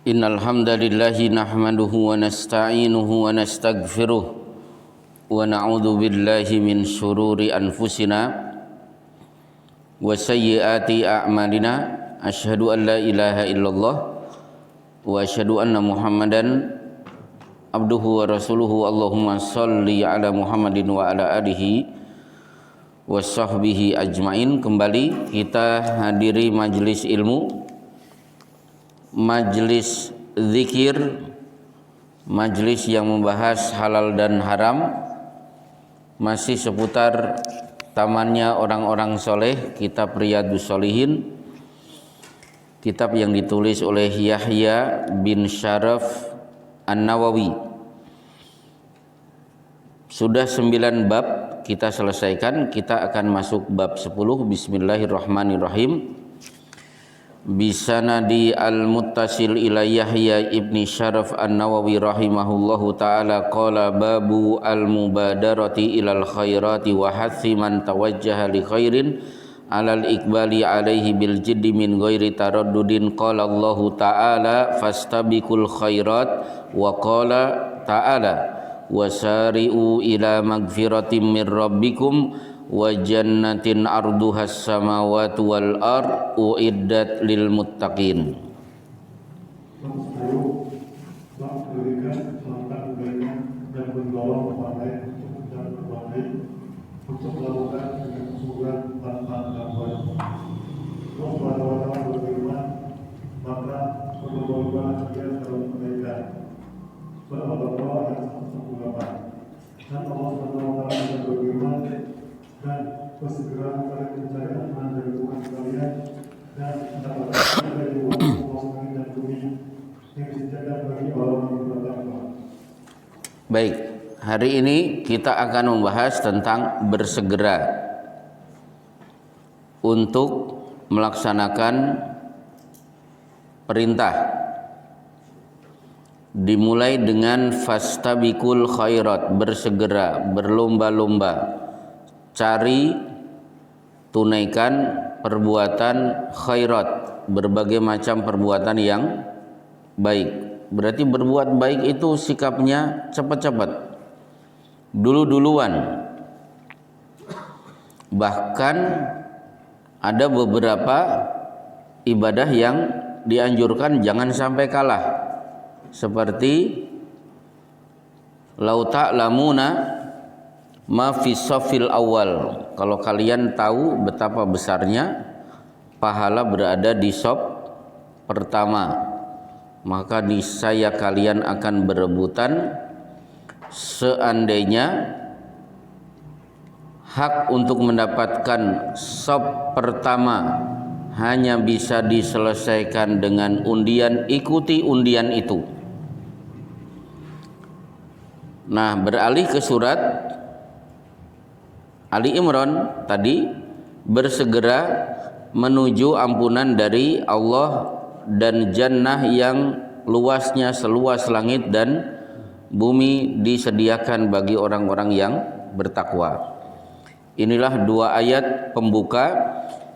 Innal hamdalillahi nahmaduhu wa nasta'inuhu wa nastaghfiruh wa na'udzu billahi min shururi anfusina wa sayyiati a'malina. Asyhadu an la ilaha illallah wa asyhadu anna Muhammadan abduhu wa rasuluhu. Allahumma shalli ala Muhammadin wa ala alihi wa sahbihi ajmain. Kembali kita hadiri majelis ilmu, majelis zikir, majelis yang membahas halal dan haram, masih seputar tamannya orang-orang soleh, kitab Riyadhus Shalihin, kitab yang ditulis oleh Yahya bin Syaraf An-Nawawi. Sudah 9 bab kita selesaikan, kita akan masuk bab 10. Bismillahirrahmanirrahim. Bisanadi al-muttasil ila Yahya ibni Syaraf An-Nawawi rahimahullahu ta'ala qala babu al-mubadarati ilal khairati wa hathi man tawajjaha li khairin alal iqbali alaihi bil jiddi min ghairi taraddudin. Qala Allahu ta'ala fastabiqul khairat wa qala ta'ala wasari'u ila magfiratin min rabbikum wa jannatin arduhas samawati wal ard uiddat lil muttaqin. Dan bersegera kalian mencari ampunan dari Tuhan kalian dan mendapatkan dari Allah langit dan bumi yang disediakan bagi orang yang bertakwa. Baik, hari ini kita akan membahas tentang bersegera untuk melaksanakan perintah. Dimulai dengan fastabiqul khairat, bersegera, berlomba-lomba, cari, tunaikan perbuatan khairat, berbagai macam perbuatan yang baik. Berarti berbuat baik itu sikapnya cepat-cepat, dulu-duluan. Bahkan ada beberapa ibadah yang dianjurkan jangan sampai kalah, seperti lau ta'lamuna ma fi safil awal. Kalau kalian tahu betapa besarnya pahala berada di saf pertama, maka niscaya kalian akan berebutan. Seandainya hak untuk mendapatkan saf pertama hanya bisa diselesaikan dengan undian, ikuti undian itu. Nah, beralih ke surat Ali Imran tadi, bersegera menuju ampunan dari Allah dan jannah yang luasnya seluas langit dan bumi disediakan bagi orang-orang yang bertakwa. Inilah 2 ayat pembuka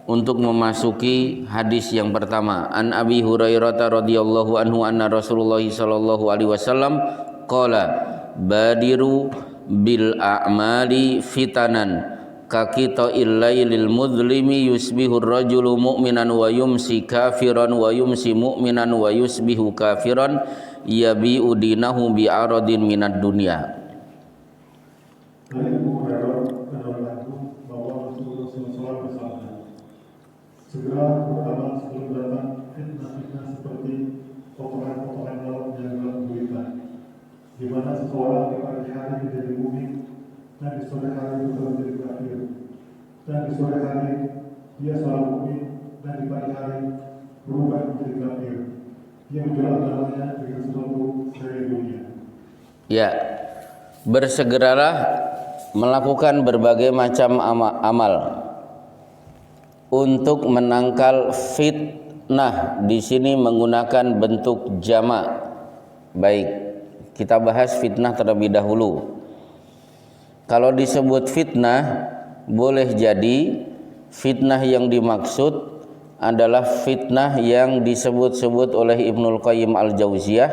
untuk memasuki hadis yang pertama. An Abi Hurairah radhiyallahu anhu anna Rasulullah sallallahu alaihi wasallam qala badiru bil a'mali fitanan kakita illailil mudlimi yusbihur rajulu mu'minan wa yumsi kafiran wa yumsi mu'minan wa yusbihu kafiran yabi'u dinahu bi'aradin minad dunya. Dari Abu Hurairah adalah bahwa Rasulullah SAW bersabda, segera pertama sebelum datang fitnah-fitnah seperti potongan-potongan laut yang dalam berita, di mana seseorang di pagi hari menjadi mukmin dan di sore hari berubah menjadi kafir, dan di sore hari dia seorang mukmin dan di pagi hari berubah menjadi kafir. Dia menjual agamanya dengan sesuatu dari dunia. Ya, bersegeralah melakukan berbagai macam amal untuk menangkal fitnah. Di sini menggunakan bentuk jamak. Baik, kita bahas fitnah terlebih dahulu. Kalau disebut fitnah, boleh jadi fitnah yang dimaksud adalah fitnah yang disebut-sebut oleh Ibnul Qayyim Al-Jauziyah,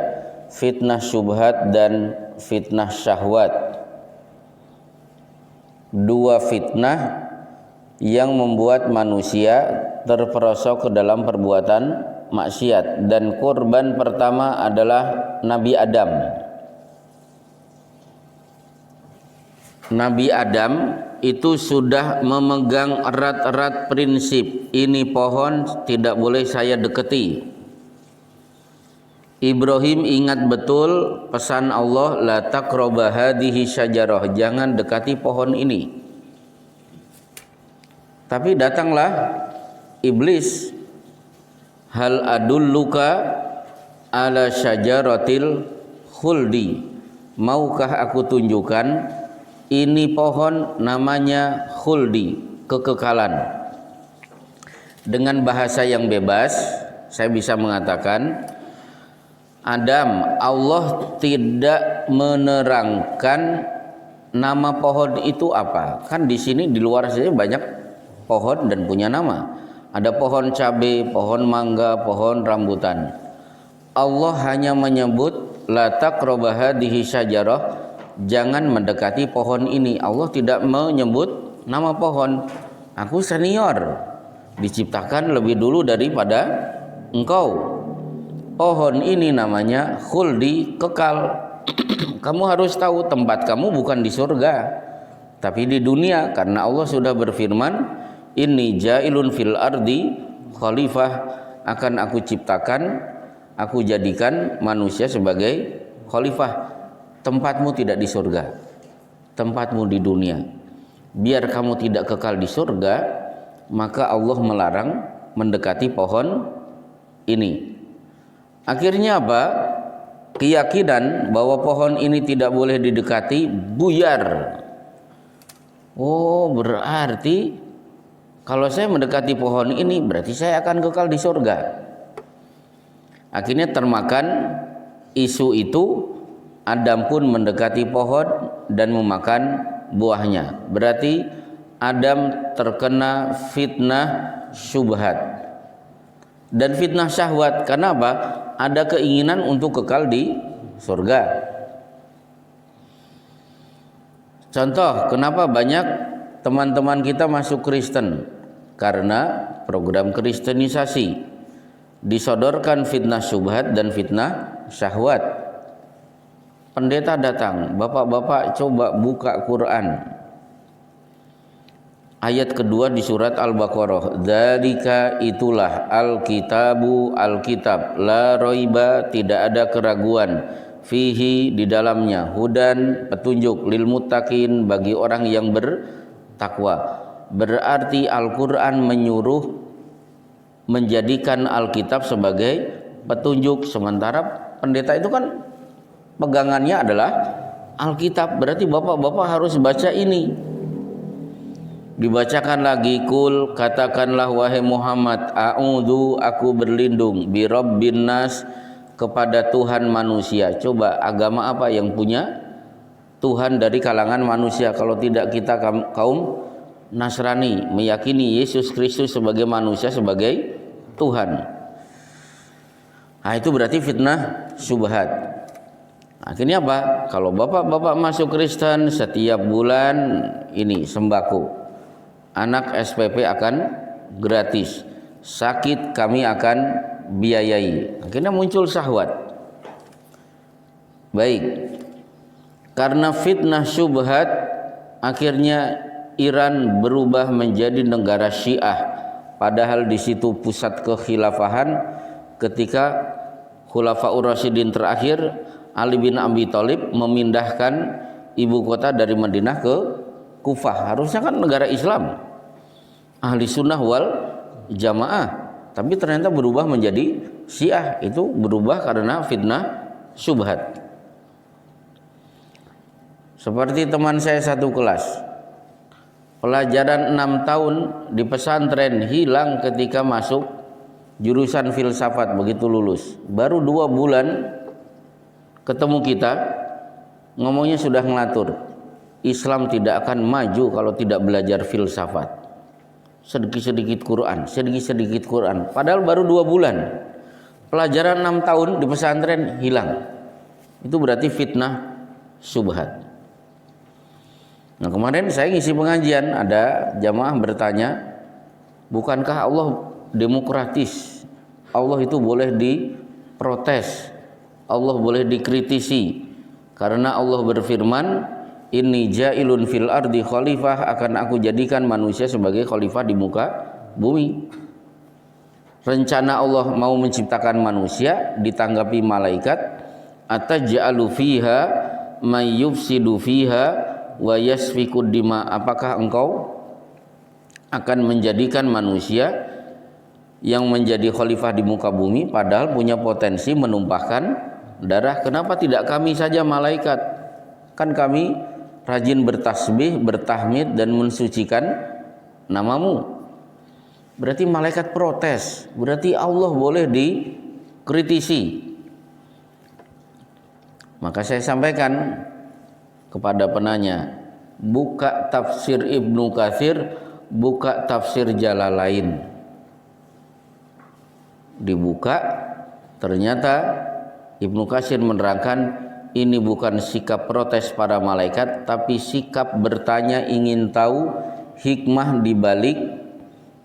fitnah syubhat dan fitnah syahwat. Dua fitnah yang membuat manusia terperosok ke dalam perbuatan maksiat, dan korban pertama adalah Nabi Adam. Nabi Adam itu sudah memegang erat-erat prinsip, ini pohon tidak boleh saya deketi. Ibrahim ingat betul pesan Allah, la taqraba hadhihi syajarah, jangan dekati pohon ini. Tapi datanglah iblis, hal adulluka ala syajaratil khuldi, maukah aku tunjukkan ini pohon namanya khuldi, kekekalan. Dengan bahasa yang bebas saya bisa mengatakan, Adam, Allah tidak menerangkan nama pohon itu apa. Kan di sini di luar saja banyak pohon dan punya nama. Ada pohon cabai, pohon mangga, pohon rambutan. Allah hanya menyebut la taqraba hadhihi syajarah, jangan mendekati pohon ini. Allah tidak menyebut nama pohon. Aku senior, diciptakan lebih dulu daripada engkau. Pohon ini namanya khuldi, kekal. Kamu harus tahu tempat kamu bukan di surga, tapi di dunia, karena Allah sudah berfirman, inni ja'ilun fil ardi khalifah, akan aku ciptakan, aku jadikan manusia sebagai khalifah. Tempatmu tidak di surga, tempatmu di dunia. Biar kamu tidak kekal di surga, maka Allah melarang mendekati pohon ini. Akhirnya apa? Keyakinan bahwa pohon ini tidak boleh didekati buyar. Oh, berarti kalau saya mendekati pohon ini berarti saya akan kekal di surga. Akhirnya termakan isu itu, Adam pun mendekati pohon dan memakan buahnya. Berarti Adam terkena fitnah syubhat dan fitnah syahwat. Karena apa? Ada keinginan untuk kekal di surga. Contoh, kenapa banyak teman-teman kita masuk Kristen? Karena program kristenisasi, disodorkan fitnah syubhat dan fitnah syahwat. Pendeta datang, bapak-bapak coba buka Quran. Ayat kedua di surat Al-Baqarah, dzalika itulah al-kitabu, al-kitab, la raiba, tidak ada keraguan, fihi di dalamnya, hudan, petunjuk, lil muttaqin, bagi orang yang bertakwa. Berarti Al-Quran menyuruh menjadikan Alkitab sebagai petunjuk, sementara pendeta itu kan pegangannya adalah Alkitab. Berarti bapak-bapak harus baca ini. Dibacakan lagi, kul, katakanlah wahai Muhammad, a'udzu, aku berlindung, bi rabbin nas, kepada Tuhan manusia. Coba agama apa yang punya Tuhan dari kalangan manusia? Kalau tidak kita kaum Nasrani meyakini Yesus Kristus sebagai manusia, sebagai Tuhan. Nah, itu berarti fitnah syubhat. Akhirnya apa? Kalau bapak-bapak masuk Kristen, setiap bulan ini sembako, anak SPP akan gratis, sakit kami akan biayai. Akhirnya muncul syahwat. Baik, karena fitnah syubhat, akhirnya Iran berubah menjadi negara Syiah, padahal di situ pusat kekhilafahan ketika Khulafaur Rasyidin terakhir Ali bin Abi Thalib memindahkan ibu kota dari Madinah ke Kufah. Harusnya kan negara Islam, ahli sunnah wal jamaah, tapi ternyata berubah menjadi Syiah. Itu berubah karena fitnah syubhat. Seperti teman saya satu kelas, pelajaran 6 tahun di pesantren hilang ketika masuk jurusan filsafat. Begitu lulus, baru 2 bulan ketemu kita, ngomongnya sudah ngelatur, Islam tidak akan maju kalau tidak belajar filsafat. sedikit-sedikit Quran. Padahal baru 2 bulan. Pelajaran 6 tahun di pesantren hilang. Itu berarti fitnah syubhat. Nah, kemarin saya ngisi pengajian, ada jamaah bertanya, bukankah Allah demokratis? Allah itu boleh diprotes, Allah boleh dikritisi. Karena Allah berfirman, inni ja'ilun fil ardi khalifah, akan aku jadikan manusia sebagai khalifah di muka bumi. Rencana Allah mau menciptakan manusia, ditanggapi malaikat, ataj'alu fiha may yufsidu fiha wa yasfikud dima, apakah engkau akan menjadikan manusia yang menjadi khalifah di muka bumi padahal punya potensi menumpahkan darah? Kenapa tidak kami saja malaikat? Kan kami rajin bertasbih, bertahmid dan mensucikan namamu. Berarti malaikat protes, berarti Allah boleh dikritisi. Maka saya sampaikan kepada penanya, buka tafsir Ibnu Katsir, buka tafsir Jalalain. Dibuka, ternyata Ibnu Katsir menerangkan ini bukan sikap protes para malaikat, tapi sikap bertanya, ingin tahu hikmah dibalik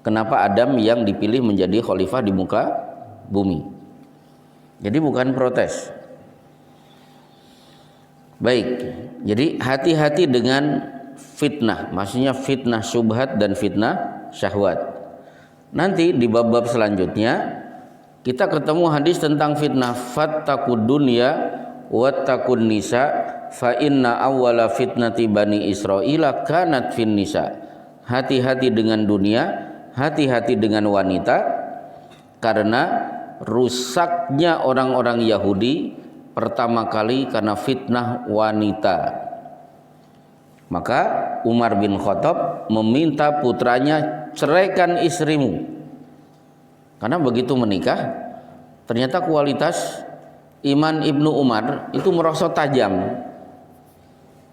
kenapa Adam yang dipilih menjadi khalifah di muka bumi. Jadi bukan protes. Baik, jadi hati-hati dengan fitnah, maksudnya fitnah syubhat dan fitnah syahwat. Nanti di bab-bab selanjutnya kita ketemu hadis tentang fitnah, fattaqud dunya wattaqun nisa fa inna awwala fitnati bani Israila kanat fin nisa. Hati-hati dengan dunia, hati-hati dengan wanita, karena rusaknya orang-orang Yahudi pertama kali karena fitnah wanita. Maka Umar bin Khattab meminta putranya, ceraikan istrimu. Karena begitu menikah, ternyata kualitas iman Ibnu Umar itu merosot tajam.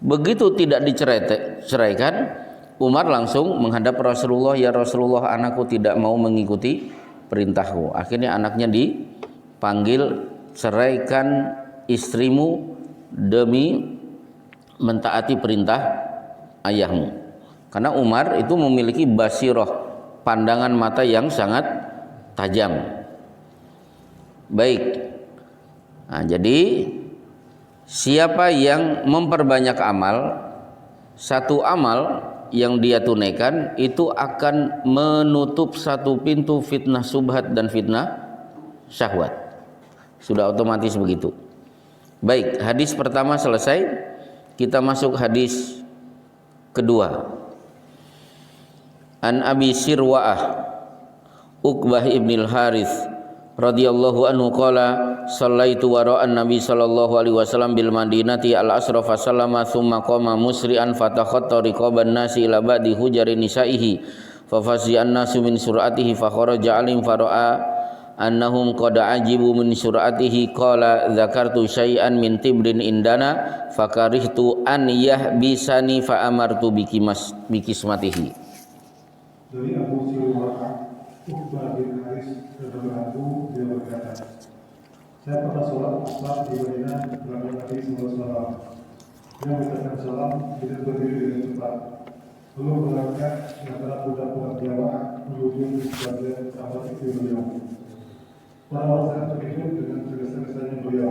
Begitu tidak diceraikan, Umar langsung menghadap Rasulullah, ya Rasulullah, anakku tidak mau mengikuti perintahku. Akhirnya anaknya dipanggil, ceraikan istrimu demi mentaati perintah ayahmu. Karena Umar itu memiliki basirah, pandangan mata yang sangat tajam. Baik. Nah, jadi siapa yang memperbanyak amal, satu amal yang dia tunaikan itu akan menutup satu pintu fitnah subhat dan fitnah syahwat. Sudah otomatis begitu. Baik, hadis pertama selesai, kita masuk hadis kedua. An Abi Sirwa'ah Uqbah ibnil Harith radhiyallahu anhu qala sallaitu wara'an Nabi sallallahu alaihi wasallam bil Madinati al asra fa sallama thumma qama musri'an fatakhatta riqaban nasi ila ba'di hujari nisaihi fa fazi'an nasu min sur'atihi fa kharaja alim fara'a annahum qad ajibu min sur'atihi qala dzakartu syai'an min tibrin indana fakarihtu an yahbisani fa amartu bikismatihi. Dari Abu Sirwa'ah Uqbah bin Haris radhiyallahu dia berkata, saya pernah sholat asar di Madinah bersama Nabi SAW. Dia mengucapkan salam dengan berdiri dengan cepat, lalu berangkat di antara budak-budak jamaah menuju sebagian sahabat istri beliau. Para wanita terkejut dengan tergesa-gesanya beliau.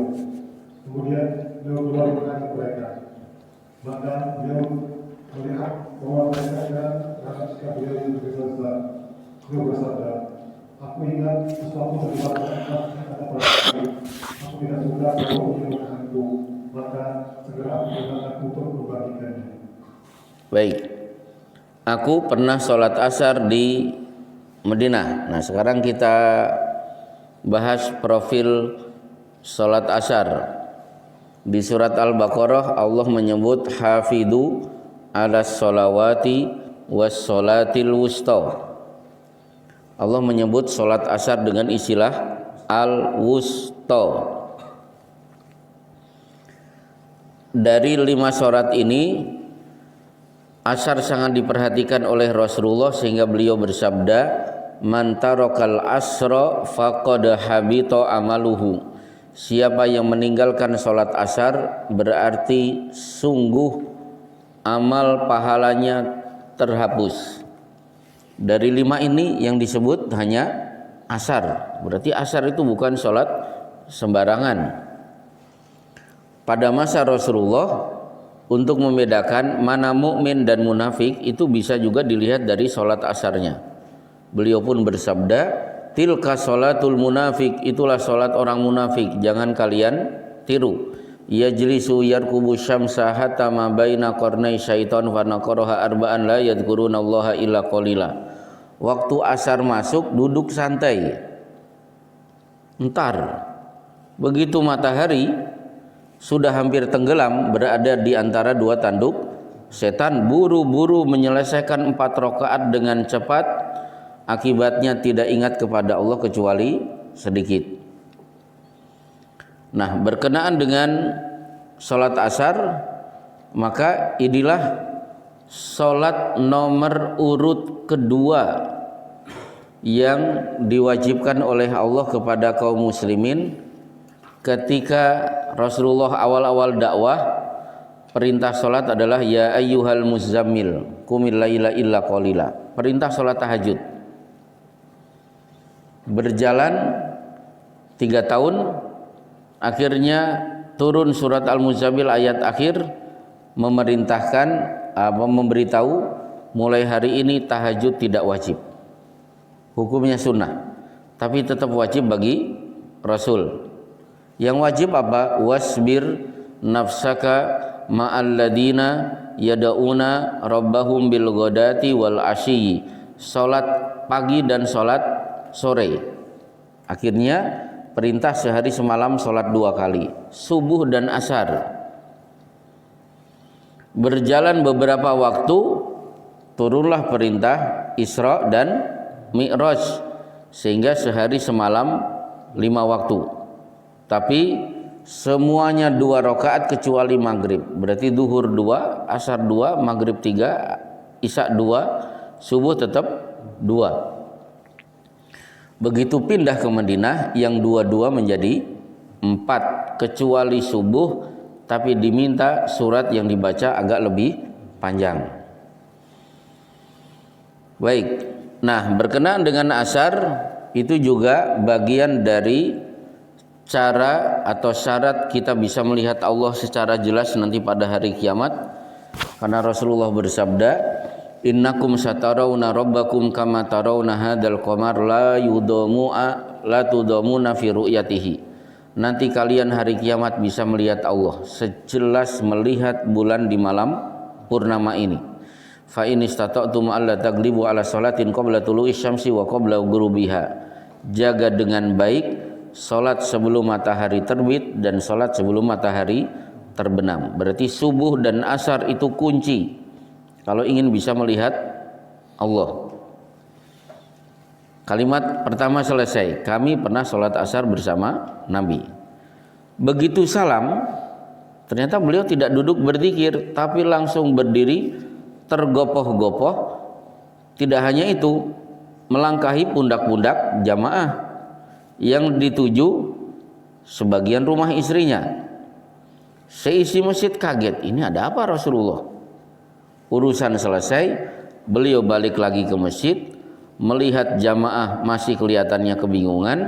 Kemudian beliau keluar berkata mereka. Maka beliau melihat bahwa mereka dan rasa sikap beliau yang tergesa-gesa. Beliau bersabda, aku ingat sesuatu terlibat kata padaku. Aku tidak suka kalau dia menahanku, maka segera aku berangkat untuk membagikannya. Baik, aku pernah sholat asar di Madinah. Nah, sekarang kita bahas profil salat asar. Di surat Al-Baqarah Allah menyebut hafidhu ala sholawati was sholatil wusta. Allah menyebut salat asar dengan istilah al-wusta. Dari 5 syarat ini asar sangat diperhatikan oleh Rasulullah sehingga beliau bersabda, man tarakal asra faqad habita amaluhu. Siapa yang meninggalkan salat asar berarti sungguh amal pahalanya terhapus. Dari 5 ini yang disebut hanya asar. Berarti asar itu bukan salat sembarangan. Pada masa Rasulullah, untuk membedakan mana mukmin dan munafik itu bisa juga dilihat dari salat asarnya. Beliau pun bersabda, tilka salatul munafik, itulah salat orang munafik, jangan kalian tiru. Yajlisu yarkubu syamsa hatta ma baina qarnai syaitan fa naqaraha arba'an la yadhkurunallaha illa qalila. Waktu asar masuk duduk santai. Entar begitu matahari sudah hampir tenggelam berada di antara 2 tanduk setan, buru-buru menyelesaikan 4 rakaat dengan cepat, akibatnya tidak ingat kepada Allah kecuali sedikit. Nah, berkenaan dengan salat asar, maka inilah salat nomor urut kedua yang diwajibkan oleh Allah kepada kaum muslimin. Ketika Rasulullah awal-awal dakwah, perintah salat adalah ya ayyuhal muzammil qumil laila illa qalila. Perintah salat tahajud. Berjalan 3 tahun, akhirnya turun surat Al-Muzammil ayat akhir memerintahkan memberitahu mulai hari ini tahajud tidak wajib. Hukumnya sunnah, tapi tetap wajib bagi Rasul. Yang wajib apa? Wasbir nafsaka ma'al ladina yada'una rabbahum bil ghadati wal asyi. Salat pagi dan salat sore. Akhirnya perintah sehari semalam salat 2 kali, subuh dan asar. Berjalan beberapa waktu, turunlah perintah Isra dan Mi'raj, sehingga sehari semalam 5 waktu. Tapi semuanya 2 rakaat kecuali maghrib. Berarti duhur 2, asar 2, maghrib 3, isya 2, subuh tetap 2. Begitu pindah ke Madinah, yang 2 menjadi 4, kecuali subuh, tapi diminta surat yang dibaca agak lebih panjang. Baik, nah berkenaan dengan asar, itu juga bagian dari cara atau syarat kita bisa melihat Allah secara jelas nanti pada hari kiamat. Karena Rasulullah bersabda, innakum satarawna rabbakum kama tarawna hadzal qamar la tudamuna fi ru'yatihi. Nanti kalian hari kiamat bisa melihat Allah sejelas melihat bulan di malam purnama ini. Fa in istata'tum alla taglibu ala salatin qabla tulu'i syamsi wa qabla ghurubiha. Jaga dengan baik salat sebelum matahari terbit dan salat sebelum matahari terbenam. Berarti subuh dan asar itu kunci kalau ingin bisa melihat Allah. Kalimat pertama selesai, kami pernah salat asar bersama Nabi. Begitu salam, ternyata beliau tidak duduk berzikir, tapi langsung berdiri tergopoh-gopoh. Tidak hanya itu, melangkahi pundak-pundak jamaah yang dituju sebagian rumah istrinya. Seisi masjid kaget, ini ada apa Rasulullah? Urusan selesai, beliau balik lagi ke masjid, melihat jamaah masih kelihatannya kebingungan,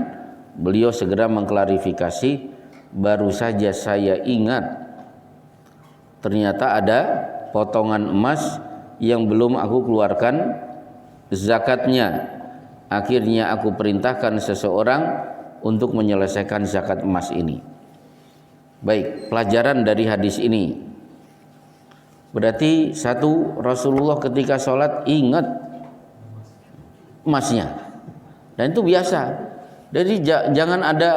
beliau segera mengklarifikasi, baru saja saya ingat ternyata ada potongan emas yang belum aku keluarkan zakatnya. Akhirnya aku perintahkan seseorang untuk menyelesaikan zakat emas ini. Baik, pelajaran dari hadis ini berarti satu, Rasulullah ketika sholat ingat emasnya, dan itu biasa. Jadi jangan ada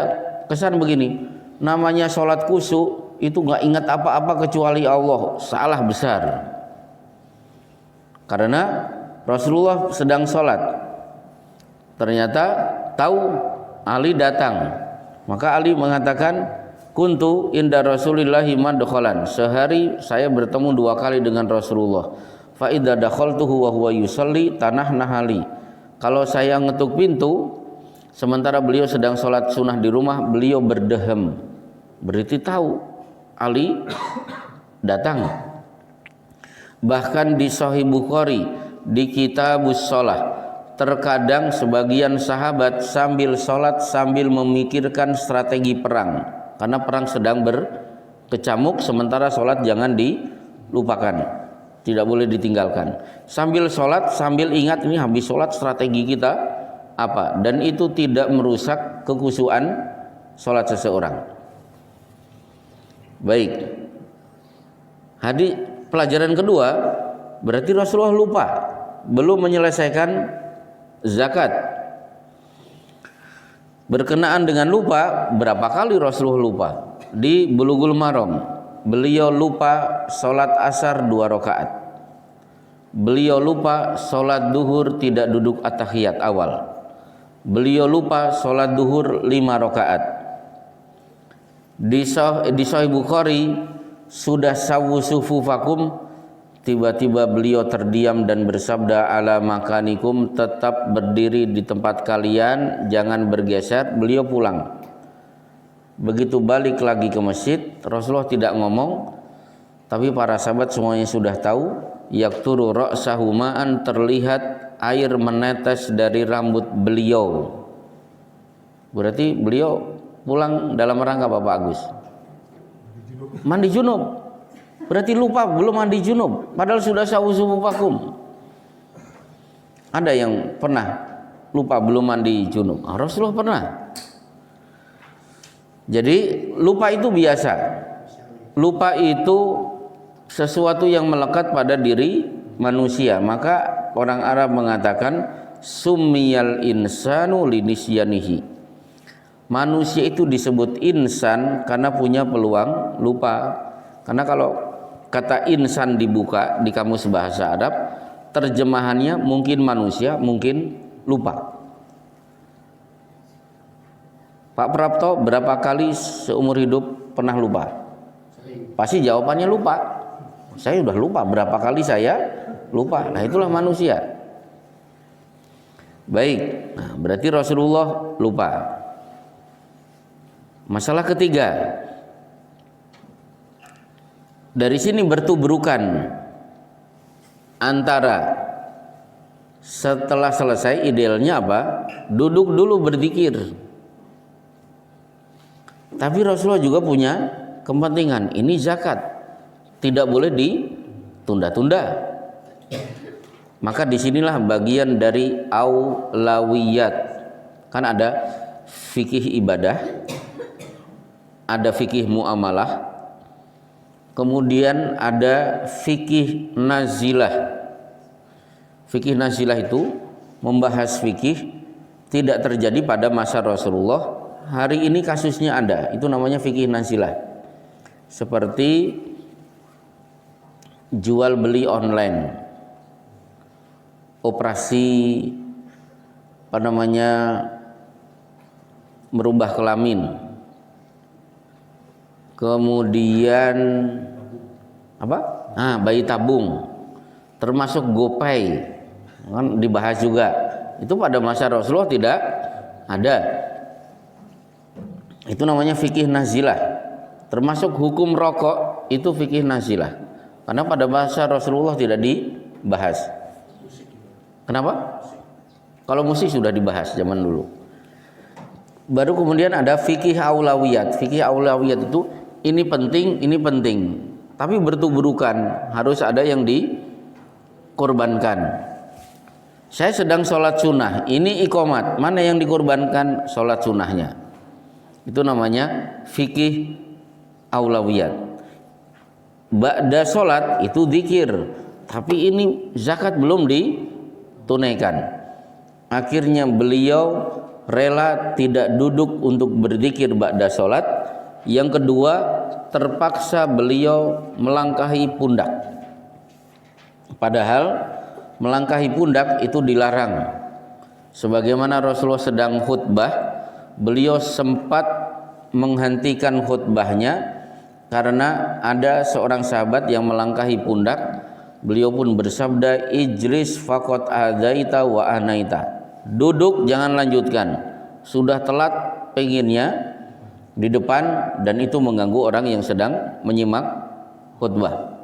kesan begini, namanya sholat khusyuk itu nggak ingat apa-apa kecuali Allah, salah besar. Karena Rasulullah sedang sholat, ternyata tahu Ali datang, maka Ali mengatakan, kuntu inda Rasulillahi madkhalan, sehari saya bertemu 2 kali dengan Rasulullah. fa idza dakhaltuhu wa huwa yusalli tanahnahali. Kalau saya ngetuk pintu sementara beliau sedang sholat sunnah di rumah, beliau berdehem, berarti tahu Ali datang. Bahkan di Sahih Bukhari di Kitabus Shalah, terkadang sebagian sahabat sambil sholat sambil memikirkan strategi perang, karena perang sedang berkecamuk, sementara sholat jangan dilupakan, tidak boleh ditinggalkan. Sambil sholat sambil ingat ini habis sholat strategi kita apa, dan itu tidak merusak kekhusyuan sholat seseorang. Baik, hadis pelajaran kedua, berarti Rasulullah lupa, belum menyelesaikan zakat. Berkenaan dengan lupa, berapa kali Rasulullah lupa? Di Bulughul Maram, beliau lupa sholat asar 2 rakaat. Beliau lupa sholat duhur tidak duduk at-tahiyat awal. Beliau lupa sholat duhur 5 rakaat. Di Sahih Bukhari sudah sawu sufufakum, tiba-tiba beliau terdiam dan bersabda ala makanikum, tetap berdiri di tempat kalian, jangan bergeser. Beliau pulang. Begitu balik lagi ke masjid, Rasulullah tidak ngomong, tapi para sahabat semuanya sudah tahu. Yakturu ra'sahu ma'an, terlihat air menetes dari rambut beliau. Berarti beliau pulang dalam rangka Bapak Agus mandi junub. Berarti lupa belum mandi junub, padahal sudah sawusufufakum. Ada yang pernah lupa belum mandi junub? Rasulullah pernah. Jadi lupa itu biasa. Lupa itu sesuatu yang melekat pada diri manusia. Maka orang Arab mengatakan summiyal insanu linisyanihi. Manusia itu disebut insan karena punya peluang lupa. Karena kalau kata insan dibuka di kamus bahasa Arab, terjemahannya mungkin manusia, mungkin lupa. Pak Prapto berapa kali seumur hidup pernah lupa? Pasti jawabannya lupa. Saya sudah lupa berapa kali saya lupa. Nah, itulah manusia. Baik, nah, berarti Rasulullah lupa. Masalah ketiga, dari sini bertubrukan antara setelah selesai idealnya apa? Duduk dulu berzikir. Tapi Rasulullah juga punya kepentingan, ini zakat tidak boleh ditunda-tunda. Maka disinilah bagian dari aulawiyat. Kan ada fikih ibadah, ada fikih muamalah, kemudian ada fikih nazilah. Fikih nazilah itu membahas fikih tidak terjadi pada masa Rasulullah. Hari ini kasusnya ada, itu namanya fikih nazilah. Seperti jual beli online, operasi merubah kelamin, kemudian bayi tabung, termasuk GoPay, kan dibahas juga. Itu pada masa Rasulullah tidak ada. Itu namanya fikih nazilah. Termasuk hukum rokok, itu fikih nazilah. Karena pada masa Rasulullah tidak dibahas. Kenapa? Kalau musik sudah dibahas zaman dulu. Baru kemudian ada fikih aulawiyat. Fikih aulawiyat itu ini penting, tapi bertuburukan, harus ada yang dikorbankan. Saya sedang sholat sunnah, ini iqomat, mana yang dikorbankan? Sholat sunnahnya. Itu namanya fikih aulawiyat. Ba'da sholat itu zikir, tapi ini zakat belum ditunaikan. Akhirnya beliau rela tidak duduk untuk berzikir ba'da sholat. Yang kedua, terpaksa beliau melangkahi pundak. Padahal melangkahi pundak itu dilarang. Sebagaimana Rasulullah sedang khutbah, beliau sempat menghentikan khutbahnya karena ada seorang sahabat yang melangkahi pundak. beliau pun bersabda, ijlis faqad adaita wa anaita. Duduk, jangan lanjutkan. Sudah telat pengennya di depan dan itu mengganggu orang yang sedang menyimak khutbah.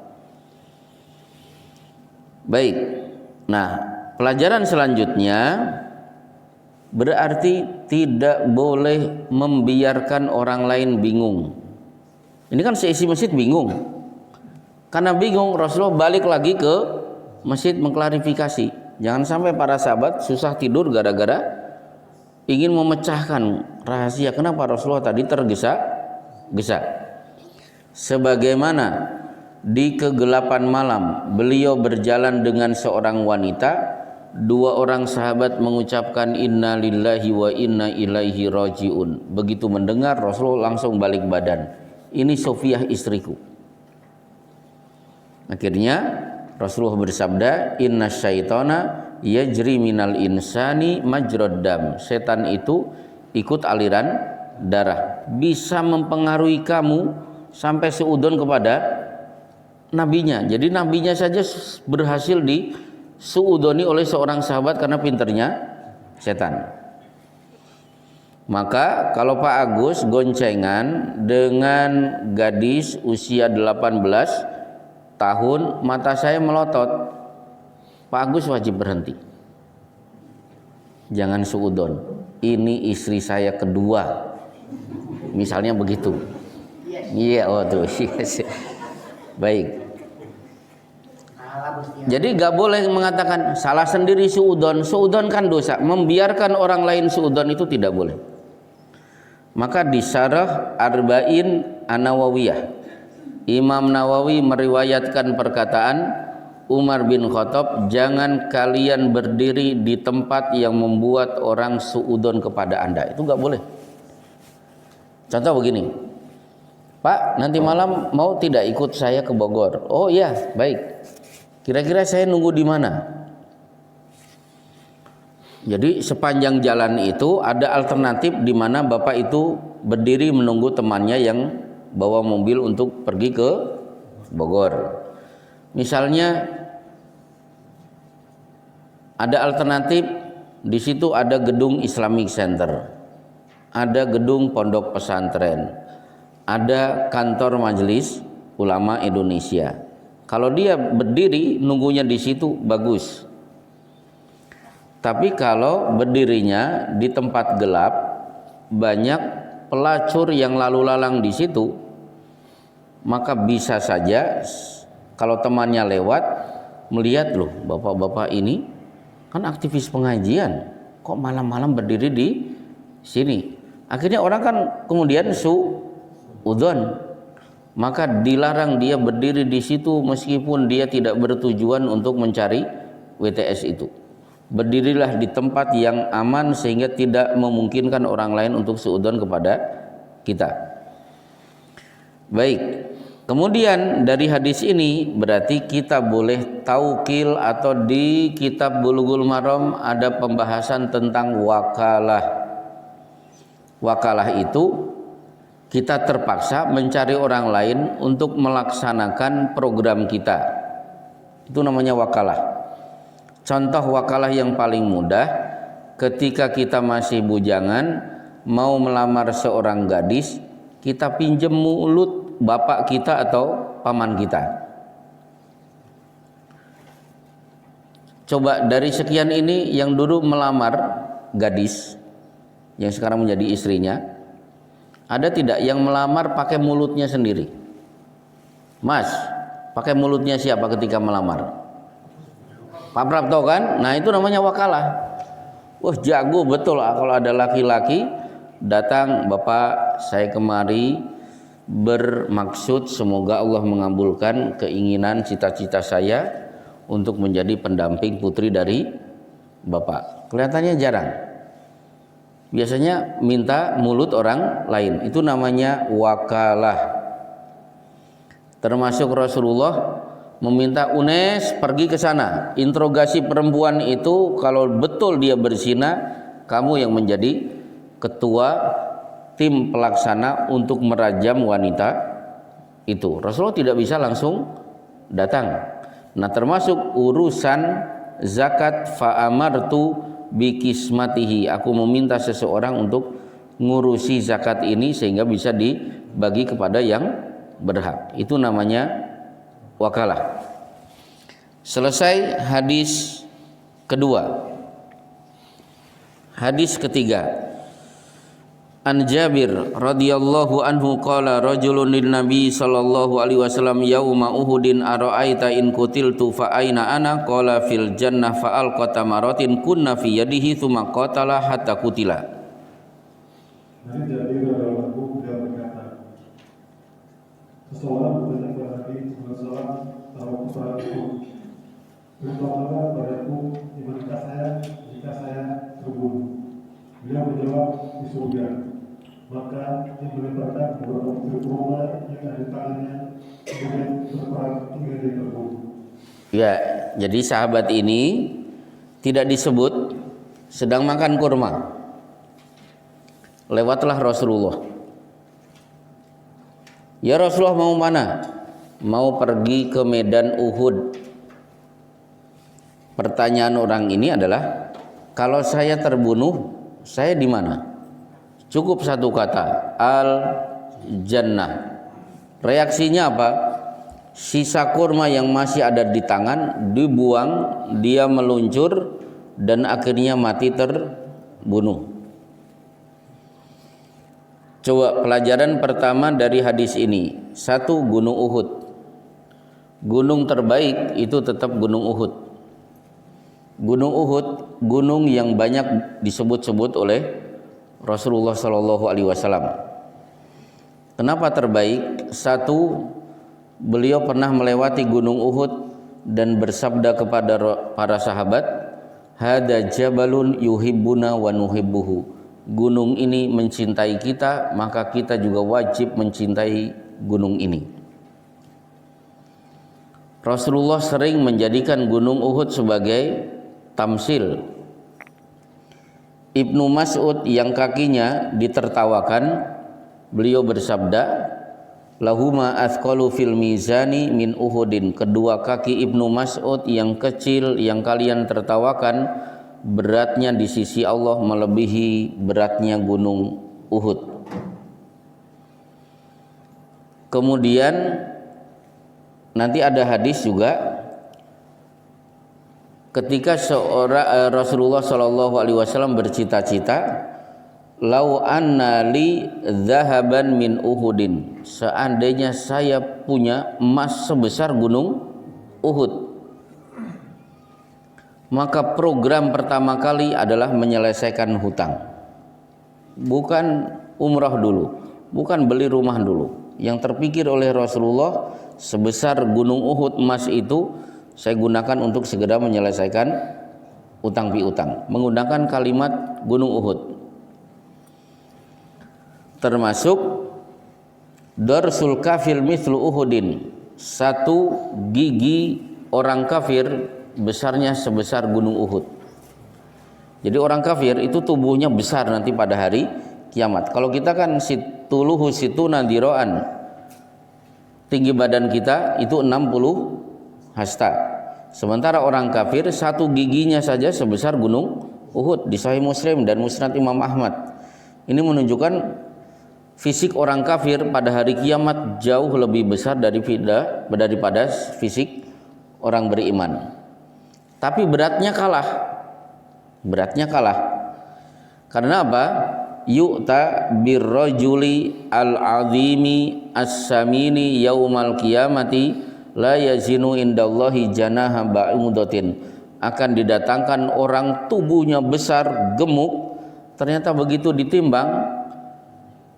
Baik. Nah, pelajaran selanjutnya berarti tidak boleh membiarkan orang lain bingung. Ini kan seisi masjid bingung. Karena bingung, Rasulullah balik lagi ke masjid mengklarifikasi. Jangan sampai para sahabat susah tidur gara-gara ingin memecahkan rahasia kenapa Rasulullah tadi tergesa-gesa. Sebagaimana di kegelapan malam beliau berjalan dengan seorang wanita, dua orang sahabat mengucapkan inna lillahi wa inna ilaihi rajiun. Begitu mendengar, Rasulullah langsung balik badan. Ini Sofiah istriku. Akhirnya Rasulullah bersabda, inna syaitana yajri minal insani majrad dam. Setan itu ikut aliran darah, bisa mempengaruhi kamu sampai seudon kepada nabinya. Jadi nabinya saja berhasil disuudoni oleh seorang sahabat karena pinternya setan. Maka kalau Pak Agus goncengan dengan gadis usia 18 tahun, mata saya melotot, Pak Agus wajib berhenti. Jangan suudon. Ini istri saya kedua. Misalnya begitu. Iya, oh tuh. Baik. Jadi gak boleh mengatakan salah sendiri suudon. Suudon kan dosa. Membiarkan orang lain suudon itu tidak boleh. Maka di Syarah Arba'in An-Nawawiyah, Imam Nawawi meriwayatkan perkataan Umar bin Khattab, jangan kalian berdiri di tempat yang membuat orang suudon kepada Anda. Itu gak boleh. Contoh begini, Pak, nanti malam mau tidak ikut saya ke Bogor? Oh iya, baik. Kira-kira saya nunggu di mana? Jadi sepanjang jalan itu ada alternatif di mana Bapak itu berdiri menunggu temannya yang bawa mobil untuk pergi ke Bogor. Misalnya ada alternatif, di situ ada gedung Islamic Center, ada gedung pondok pesantren, ada kantor Majelis Ulama Indonesia. Kalau dia berdiri nunggunya di situ bagus. Tapi kalau berdirinya di tempat gelap, banyak pelacur yang lalu lalang di situ, maka bisa saja kalau temannya lewat melihat, loh bapak-bapak ini kan aktivis pengajian, kok malam-malam berdiri di sini. Akhirnya orang kan kemudian suudzon, maka dilarang dia berdiri di situ meskipun dia tidak bertujuan untuk mencari WTS itu. Berdirilah di tempat yang aman sehingga tidak memungkinkan orang lain untuk suudzon kepada kita. Baik. Kemudian dari hadis ini berarti kita boleh taukil, atau di kitab Bulughul Maram ada pembahasan tentang wakalah. Wakalah itu kita terpaksa mencari orang lain untuk melaksanakan program kita. Itu namanya wakalah. Contoh wakalah yang paling mudah, ketika kita masih bujangan mau melamar seorang gadis, kita pinjam mulut bapak kita atau paman kita. Coba dari sekian ini yang dulu melamar gadis yang sekarang menjadi istrinya, ada tidak yang melamar pakai mulutnya sendiri? Mas, pakai mulutnya siapa ketika melamar? Pak Prapto kan? Nah itu namanya wakalah. Wah jago betul kalau ada laki-laki datang, Bapak saya kemari bermaksud semoga Allah mengabulkan keinginan cita-cita saya untuk menjadi pendamping putri dari Bapak. Kelihatannya jarang. Biasanya minta mulut orang lain. Itu namanya wakalah. Termasuk Rasulullah meminta Unes pergi ke sana, interogasi perempuan itu, kalau betul dia berzina, kamu yang menjadi ketua tim pelaksana untuk merajam wanita itu. Rasulullah tidak bisa langsung datang. Nah, termasuk urusan zakat, fa amartu bikismatihi, aku meminta seseorang untuk ngurusi zakat ini sehingga bisa dibagi kepada yang berhak. Itu namanya wakalah. Selesai hadis kedua. Hadis ketiga. An Jabir radhiyallahu anhu qala rajulun lin nabi sallallahu alaihi wasallam yauma uhudin ara'aita in qutiltu fa aina ana qala fil jannah fa alqata maratin kunna fi yadihi tsumma qatala hatta qutila. Dari Jabir radhiyallahu anhu dia berkata, seseorang bertanya kepada Nabi SAW, tahu kepadaku, beritahulah padaku di manakah saya jika saya terbunuh. Beliau menjawab, di surga. Maka dia melemparkan beberapa putri kurma yang ada di tangannya, kemudian berperang hingga dia terbunuh. Ya, jadi sahabat ini tidak disebut sedang makan kurma. Lewatlah Rasulullah. Ya Rasulullah, mau mana? Mau pergi ke medan Uhud. Pertanyaan orang ini adalah, kalau saya terbunuh, saya di mana? Cukup satu kata, al-jannah. Reaksinya apa? Sisa kurma yang masih ada di tangan dibuang, dia meluncur dan akhirnya mati terbunuh. Coba pelajaran pertama dari hadis ini. Satu, Gunung Uhud. Gunung terbaik itu tetap Gunung Uhud. Gunung Uhud, gunung yang banyak disebut-sebut oleh Rasulullah Shallallahu Alaihi Wasallam. Kenapa terbaik? Satu, beliau pernah melewati Gunung Uhud dan bersabda kepada para sahabat, "Hada jabalun yuhibbuna wa nuhibbuhu." Gunung ini mencintai kita, maka kita juga wajib mencintai gunung ini. Rasulullah sering menjadikan Gunung Uhud sebagai tamsil. Ibnu Mas'ud yang kakinya ditertawakan, beliau bersabda, lahuma athqalu fil mizani min Uhudin. Kedua kaki Ibnu Mas'ud yang kecil yang kalian tertawakan, beratnya di sisi Allah melebihi beratnya Gunung Uhud. Kemudian nanti ada hadis juga ketika seorang Rasulullah Shallallahu Alaihi Wasallam bercita-cita, lau anna li zahaban min Uhudin, seandainya saya punya emas sebesar gunung Uhud, maka program pertama kali adalah menyelesaikan hutang. Bukan umrah dulu, bukan beli rumah dulu. Yang terpikir oleh Rasulullah, sebesar gunung Uhud emas itu saya gunakan untuk segera menyelesaikan utang piutang, menggunakan kalimat Gunung Uhud. Termasuk darsul kafir mithlu Uhudin, satu gigi orang kafir besarnya sebesar Gunung Uhud. Jadi orang kafir itu tubuhnya besar nanti pada hari kiamat. Kalau kita kan situluhu situna diroan, tinggi badan kita itu 60 hasta. Sementara orang kafir satu giginya saja sebesar Gunung Uhud di Sahih Muslim dan Musnad Imam Ahmad. Ini menunjukkan fisik orang kafir pada hari kiamat jauh lebih besar daripada fisik orang beriman. Tapi beratnya kalah. Beratnya kalah. Karena apa? Yu'ta birrajuli al-azimi as-samini yaumal qiyamati la yazinu indallahi janaha ba'udatin. Akan didatangkan orang tubuhnya besar, gemuk, ternyata begitu ditimbang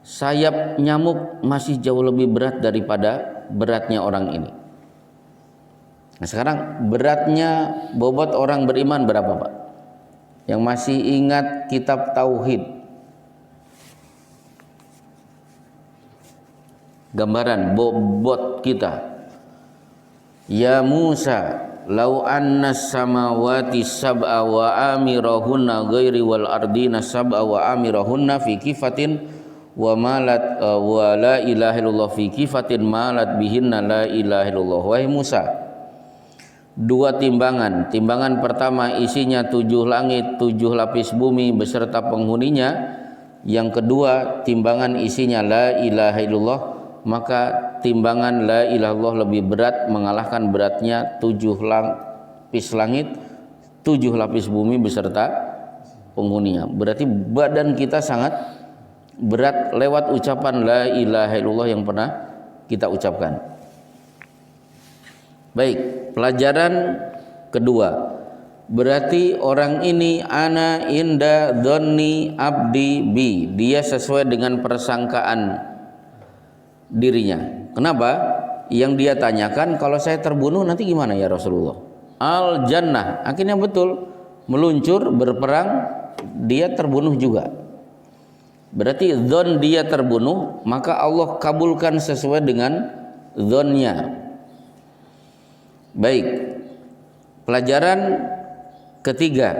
sayap nyamuk masih jauh lebih berat daripada beratnya orang ini. Nah, sekarang beratnya bobot orang beriman berapa, Pak? Yang masih ingat kitab tauhid. Gambaran bobot kita. Ya Musa, lau anna samawati sab'a wa amirahunna ghairi wal ardina sab'a wa amirahunna fi kifatin wa malat wa la ilaha illallah fi kifatin malat bihinna la ilaha illallah. Wahai Musa, 2 timbangan. Timbangan pertama isinya 7 langit, 7 lapis bumi beserta penghuninya. Yang kedua timbangan isinya la ilaha illallah, maka timbangan la ilaha illallah lebih berat mengalahkan beratnya 7 lapis langit, 7 lapis bumi beserta penghuninya. Berarti badan kita sangat berat lewat ucapan la ilaha illallah yang pernah kita ucapkan. Baik, pelajaran kedua. Berarti orang ini ana inda dzanni abdi bi. Dia sesuai dengan persangkaan dirinya. Kenapa? Yang dia tanyakan, kalau saya terbunuh nanti gimana ya Rasulullah? Al jannah. Akhirnya betul, meluncur berperang, dia terbunuh juga. Berarti dzon dia terbunuh, maka Allah kabulkan sesuai dengan dzonnya. Baik, pelajaran ketiga.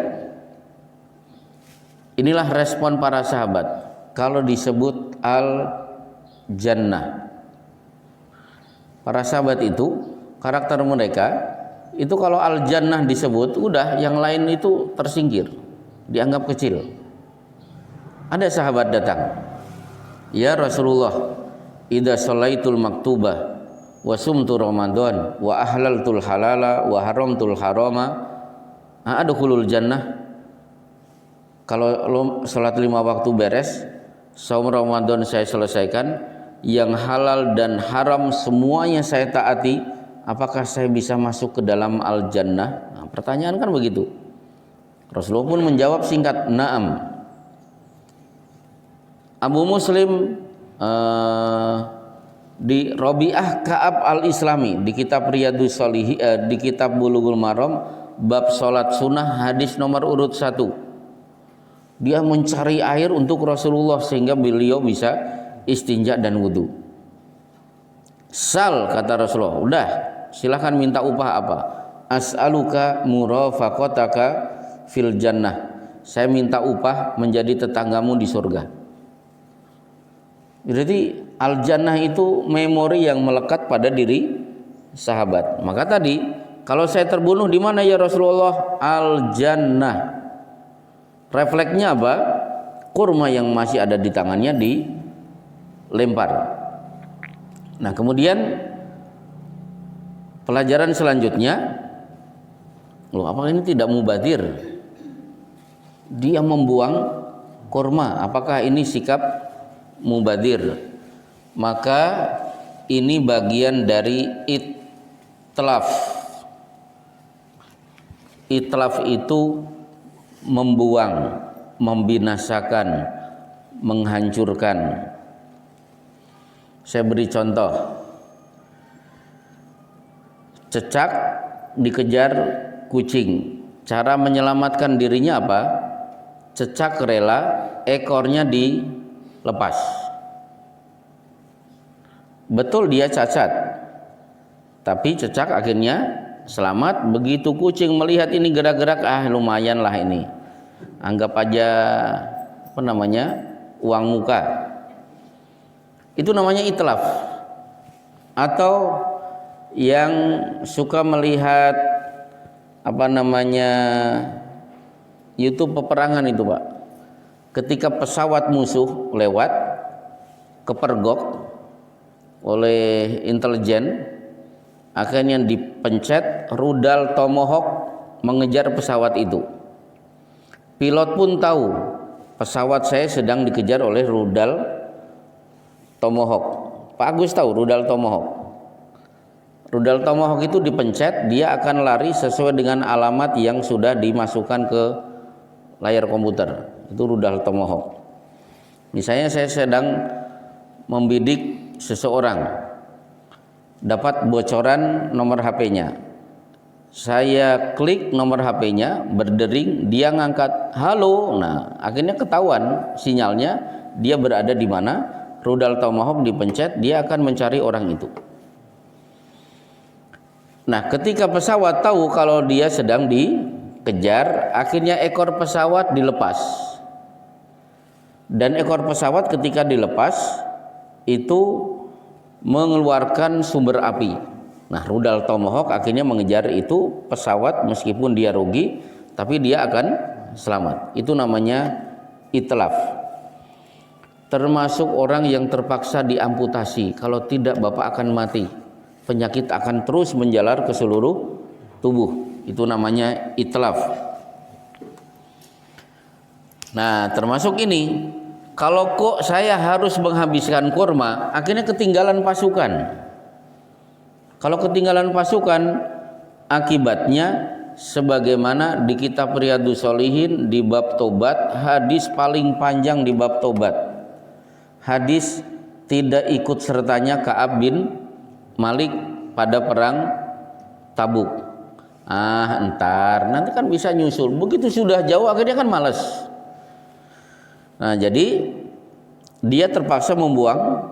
Inilah respon para sahabat kalau disebut al-jannah. Para sahabat itu, karakter mereka itu kalau al-jannah disebut, udah yang lain itu tersingkir, dianggap kecil. Ada sahabat datang, ya Rasulullah, idza sholaitul maktubah wa sumtu ramadan wa ahlaltul halala wa haramtul harama adkhulul jannah. Kalau salat 5 waktu beres, saum Ramadan saya selesaikan, yang halal dan haram semuanya saya taati, apakah saya bisa masuk ke dalam al jannah? Nah, pertanyaan kan begitu. Rasulullah pun menjawab singkat, na'am. Abu Muslim di Rabi'ah Ka'ab al-Islami di kitab Riyadhus Shalihin, di kitab Bulughul Maram bab salat sunnah hadis nomor urut 1. Dia mencari air untuk Rasulullah sehingga beliau bisa istinja dan wudu. Sal, kata Rasulullah, udah silahkan minta upah apa? As'aluka murafaqataka fil jannah. Saya minta upah menjadi tetanggamu di surga. Jadi al-jannah itu memori yang melekat pada diri sahabat. Maka tadi, kalau saya terbunuh di mana ya Rasulullah? Al-jannah. Refleksnya apa? Kurma yang masih ada di tangannya dilempar. Nah, kemudian pelajaran selanjutnya, loh, apakah ini tidak mubadir? Dia membuang kurma, apakah ini sikap mubadir? Maka ini bagian dari itlaf. Itlaf itu membuang, membinasakan, menghancurkan. Saya beri contoh. Cecak dikejar kucing. Cara menyelamatkan dirinya apa? Cecak rela ekornya dilepas. Betul dia cacat, tapi cecak akhirnya selamat. Begitu kucing melihat ini gerak-gerak, lumayan lah ini, anggap aja uang muka. Itu namanya itlaf. Atau yang suka melihat YouTube peperangan itu, Pak, ketika pesawat musuh lewat kepergok oleh intelijen, akhirnya dipencet rudal Tomahawk mengejar pesawat itu. Pilot pun tahu pesawat saya sedang dikejar oleh rudal Tomahawk. Pak Agus tahu rudal Tomahawk. Rudal Tomahawk itu dipencet, dia akan lari sesuai dengan alamat yang sudah dimasukkan ke layar komputer. Itu rudal Tomahawk. Misalnya saya sedang membidik seseorang, dapat bocoran nomor HP-nya. Saya klik nomor HP-nya, berdering, dia ngangkat, halo. Nah, akhirnya ketahuan sinyalnya, dia berada di mana. Rudal Tomahawk dipencet, dia akan mencari orang itu. Nah, ketika pesawat tahu kalau dia sedang dikejar, akhirnya ekor pesawat dilepas. Dan ekor pesawat ketika dilepas itu mengeluarkan sumber api. Nah, rudal Tomahawk akhirnya mengejar itu pesawat, meskipun dia rugi tapi dia akan selamat. Itu namanya itlaf. Termasuk orang yang terpaksa diamputasi, kalau tidak Bapak akan mati. Penyakit akan terus menjalar ke seluruh tubuh. Itu namanya itlaf. Nah, termasuk ini, kalau kok saya harus menghabiskan kurma, akhirnya ketinggalan pasukan. Kalau ketinggalan pasukan, akibatnya sebagaimana di kitab Riyadhus Shalihin di bab tobat, hadis paling panjang di bab tobat. Hadis tidak ikut sertanya Ka'ab bin Malik pada perang Tabuk. Nanti kan bisa nyusul. Begitu sudah jauh akhirnya kan malas. Nah, jadi dia terpaksa membuang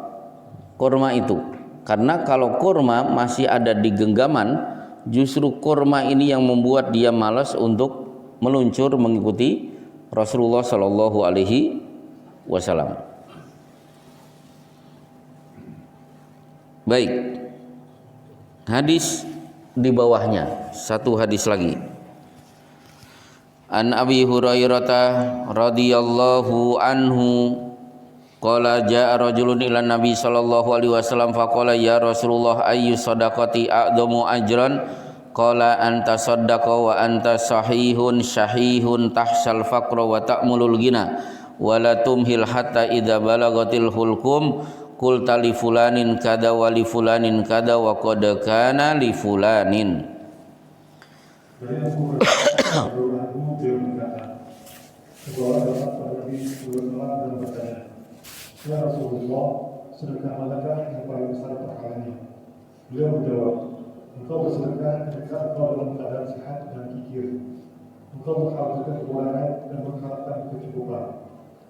kurma itu. Karena kalau kurma masih ada di genggaman, justru kurma ini yang membuat dia malas untuk meluncur mengikuti Rasulullah Shallallahu Alaihi Wasallam. Baik, hadis di bawahnya, satu hadis lagi. An Abi Hurairah radhiyallahu anhu qala jaa rajulun ila Nabi sallallahu alaihi wasallam faqala ya Rasulullah ayyu sadaqati a'dhamu ajran qala anta saddaqa wa anta sahihun syahihun tahsal faqra wa ta'mulul ghina wa la tumhil hatta idza balagatil hulqum qulta li fulanin kada wa li fulanin kada wa qad kana li fulanin. Dari Abu Hurairah beliau berkata, sebuah datang pada Nabi SAW dan bertanya, ya Rasulullah, sedekah manakah yang paling besar pahalanya? Beliau menjawab, engkau bersedekah ketika engkau dalam keadaan sehat dan kikir. Engkau mengharapkan kekurangan dan mengharapkan kecukupan.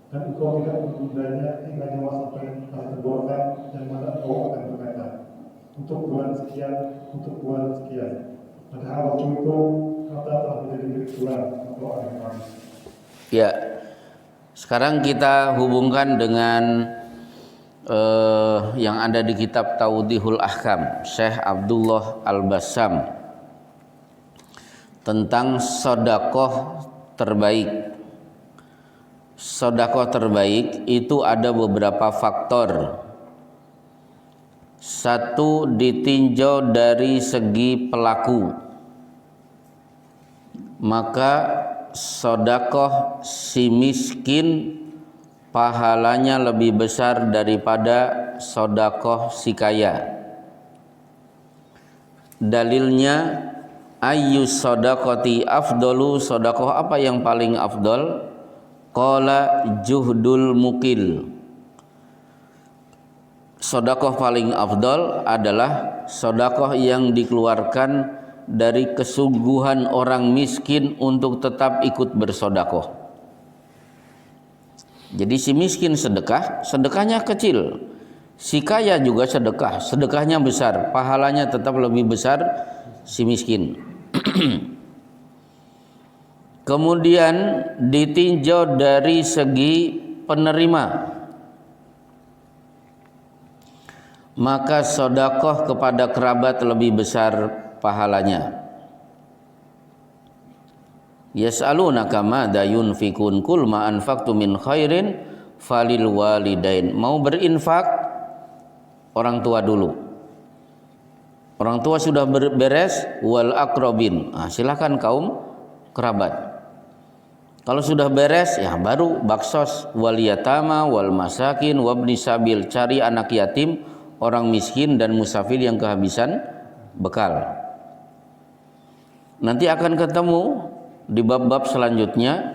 Dan engkau tidak menundanya hingga nyawa sampai tenggorokan yang mana engkau akan berkata, untuk bulan sekian, untuk bulan sekian. Padahal waktu itu kata telah menjadi milik Tuhan atau orang lain. Ya, sekarang kita hubungkan dengan yang ada di kitab Tawdihul Ahkam Syekh Abdullah Al-Bassam tentang sedekah terbaik. Sedekah terbaik itu ada beberapa faktor. Satu, ditinjau dari segi pelaku, maka sedekah si miskin pahalanya lebih besar daripada sedekah si kaya. Dalilnya ayyus sadaqati afdalu, sedekah apa yang paling afdal? Qala juhdul mukil. Sedekah paling afdal adalah sedekah yang dikeluarkan dari kesungguhan orang miskin untuk tetap ikut bersedekah. Jadi si miskin sedekah, sedekahnya kecil. Si kaya juga sedekah, sedekahnya besar, pahalanya tetap lebih besar si miskin. Kemudian ditinjau dari segi penerima, maka sedekah kepada kerabat lebih besar pahalanya. Yas'alunaka madza yunfikun qul ma anfaqtu min khairin falil walidain. Mau berinfak, orang tua dulu. Orang tua sudah beres, wal aqrabin. Silakan kaum kerabat. Kalau sudah beres, ya baru baksos, wal yatama wal masakin wabni sabil, cari anak yatim, orang miskin dan musafir yang kehabisan bekal. Nanti akan ketemu di bab-bab selanjutnya,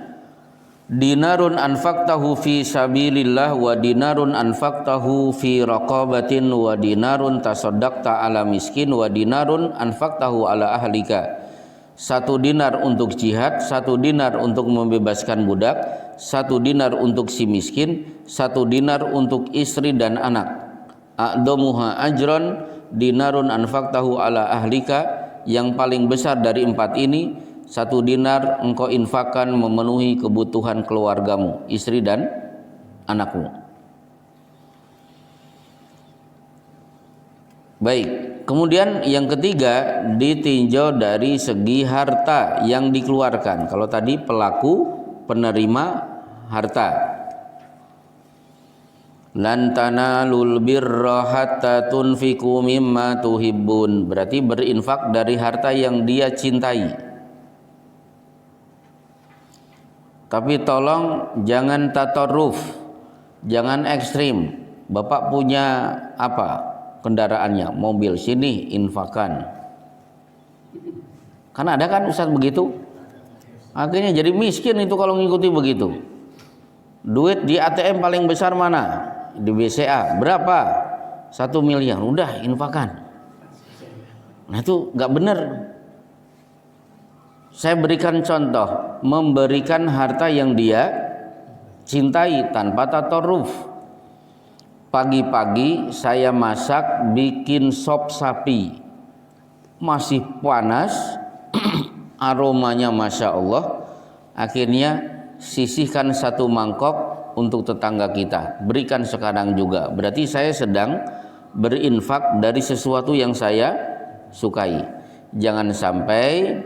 dinarun anfaqtahu fi sabilillah wa dinarun anfaqtahu fi raqabatin wa dinarun tasaddaqta ala miskin wa dinarun anfaqtahu ala ahlika. 1 dinar untuk jihad, 1 dinar untuk membebaskan budak, 1 dinar untuk si miskin, 1 dinar untuk istri dan anak. A'dhamuha ajran dinarun anfaqtahu ala ahlika, yang paling besar dari 4 ini, 1 dinar engkau infakkan memenuhi kebutuhan keluargamu, istri dan anakmu. Baik, kemudian yang ketiga ditinjau dari segi harta yang dikeluarkan. Kalau tadi pelaku penerima harta. Lan tanalul birra hatta tunfiqu mimma tuhibbun. Berarti berinfak dari harta yang dia cintai. Tapi tolong jangan tatorruf, jangan ekstrim. Bapak punya apa? Kendaraannya, mobil, sini infakan. Kan ada kan Ustaz begitu? Akhirnya jadi miskin itu kalau ngikuti begitu. Duit di ATM paling besar mana? Di BCA. Berapa? 1 miliar. Udah infakan. Nah itu gak benar. Saya berikan contoh, memberikan harta yang dia cintai tanpa tatorruf. Pagi-pagi saya masak bikin sop sapi, masih panas, aromanya Masya Allah. Akhirnya sisihkan 1 mangkok untuk tetangga kita, berikan sekarang juga. Berarti saya sedang berinfak dari sesuatu yang saya sukai. Jangan sampai